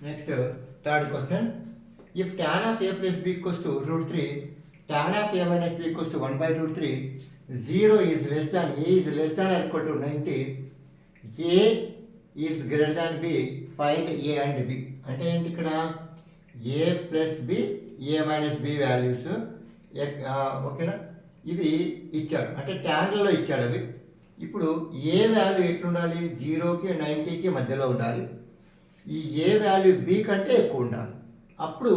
Next, third question. If tan of a plus b equals to root 3, tan of a minus b equals to 1 by root 3, 0 is less than a is less than or equal to 90, a is greater than b, find a and b. అంటే ఏంటి ఇక్కడ a plus B A minus B values ఓకేనా, ఇవి ఇచ్చాడు అంటే ట్యాన్లలో ఇచ్చాడు అవి. ఇప్పుడు ఏ వాల్యూ ఎట్లుండాలి, 0కి 90కి మధ్యలో ఉండాలి. ఈ ఏ వాల్యూ బి కంటే ఎక్కువ ఉండాలి. అప్పుడు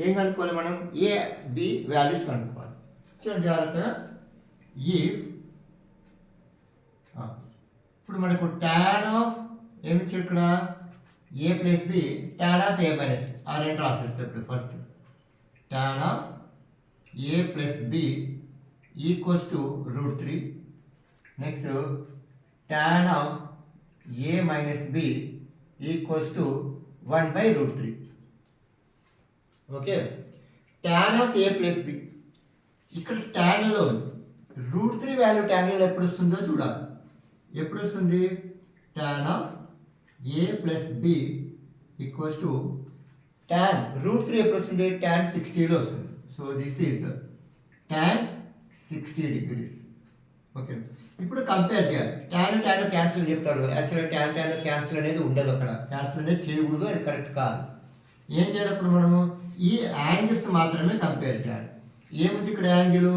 ఏం కనుక్కోవాలి మనం, ఏ బి వాల్యూస్ కనుక్కోవాలి. చూడండి జాగ్రత్తగా. ఇప్పుడు మనకు టాన్ ఆఫ్ ఏమి ఇచ్చాడు ఇక్కడ, A plus B tan of A minus, ఆ రెండు రాసేస్తాం ఇప్పుడు. First tan of A plus B equals to root 3. Next tan of A minus B equals to 1 by root 3. Okay, tan of A plus B ఇక్కడ టాన్లో ఉంది. Route 3 value టాన్లో ఎప్పుడు వస్తుందో చూడాలి. ఎప్పుడు వస్తుంది, tan of A plus B equals to tan root 3 ఎప్పుడు వస్తుంది, టాన్ 60లో వస్తుంది. So this is tan 60 degrees. Okay, ఇప్పుడు కంపేర్ చేయాలి. టాన్ టాన్ క్యాన్సిల్ చెప్తాడు. యాక్చువల్గా టాన్ టాన్ క్యాన్సిల్ అనేది ఉండదు అక్కడ, క్యాన్సిల్ అనేది చేయకూడదు, అది కరెక్ట్ కాదు. ఏం చేయాలి ఇప్పుడు మనము, ఈ యాంగిల్స్ మాత్రమే కంపేర్ చేయాలి. ఏముంది ఇక్కడ యాంగిల్,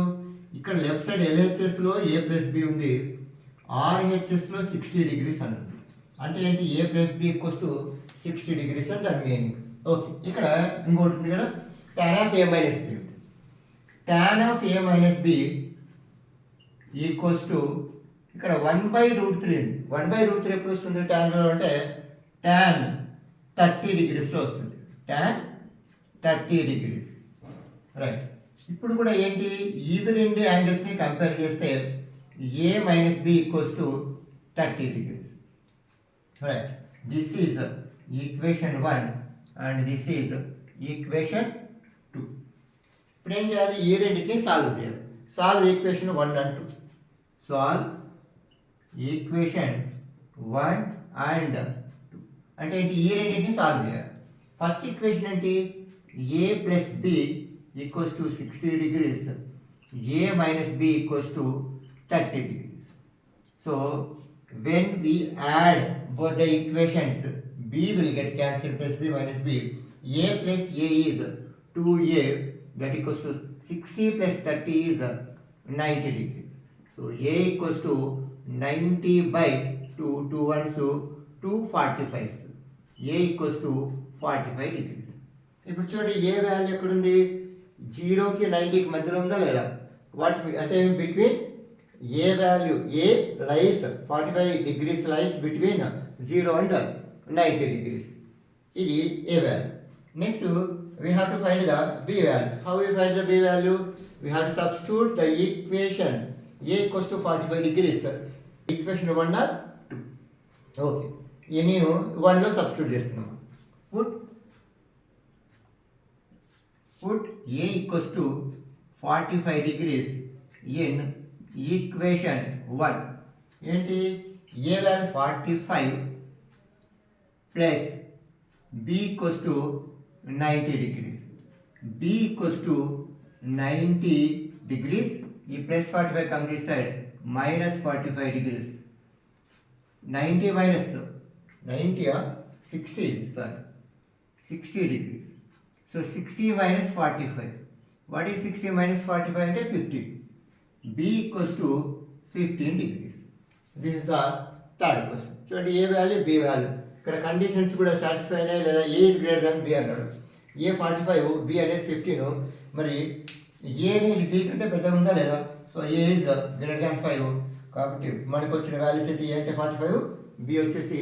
ఇక్కడ లెఫ్ట్ సైడ్ ఎల్హెచ్ఎస్లో ఏ ప్లస్ బి ఉంది, ఆర్హెచ్ఎస్లో 60 degrees అంటుంది. అంటే ఏంటి, A plus B equals to 60 degrees అని దాని మీనింగ్. ఓకే, ఇక్కడ ఇంకోటి ఉంది కదా, tan of A minus B. Tan of A minus B equals to ఇక్కడ 1 by root 3 ఉంది. 1 by root 3 ఎప్పుడు వస్తుంది టాన్లో అంటే, టాన్ 30 degreesలో వస్తుంది. Tan 30 degrees. రైట్, ఇప్పుడు కూడా ఏంటి, ఇవి రెండు యాంగిల్స్ని కంపేర్ చేస్తే A minus B equals to 30 degrees. Right, this is equation 1 and this is equation 2. ఇప్పుడు ఏం చేయాలి, ఈ రెండింటిని సాల్వ్ చేయాలి. Solve equation 1 and 2. Solve equation 1 and 2 అంటే ఏంటి, ఈ రెండింటిని సాల్వ్ చేయాలి. ఫస్ట్ ఈక్వేషన్ ఏంటి, A plus B equals to 60 degrees, A minus B equals to 30 degrees. So when we add both the equations, b will get cancelled, plus b minus b, a plus a is 2a, that equals to 60 plus 30 is 90 degrees. So a equals to 90 by 2, 2 ones, 245. a equals to 45 degrees. ఇప్పుడు చూడండి, A value ఎక్కడ ఉంది, 0కి 90కి మధ్యలో ఉందా లేదా, what అంటే between ఏ value, A lies 45 degrees lies between 0 and 90 degrees. ఇది ఏ value. Next we have to find the b value. How we find the b value? We have to substitute the equation a equals to 45 degrees. Equation 1 or 2. Okay, నేను 1లో substitute చేస్తున్నాను. Put a equals to 45 degrees in equation 1. ఏంటి, a value 45 plus b equals to 90 degrees. b equals to 90 degrees. ఈ plus 45 come this side, minus 45 degrees. 90 మైనస్ 90 60 sorry 60 degrees. So 60 minus 45. What is 60 minus 45 అంటే 50. b equals to 15 degrees. This is the third question. చూడండి, A value B value, ఇక్కడ conditions కూడా satisfy అయినాయి లేదా, A is greater than B అన్నాడు. ఏ 45, B అనేది 15. మరి ఏ అనేది బి కంటే పెద్దగా ఉందా లేదా, సో ఏ ఇస్ గ్రేటర్ దాన్ 5. కాబట్టి మనకు వచ్చిన వాల్యూస్ ఏంటి, ఏ అంటే 45, బి వచ్చేసి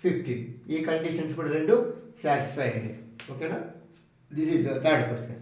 15. ఈ కండిషన్స్ కూడా రెండు సాటిస్ఫై అయినాయి. ఓకేనా, దిస్ ఈజ్ థర్డ్ క్వశ్చన్.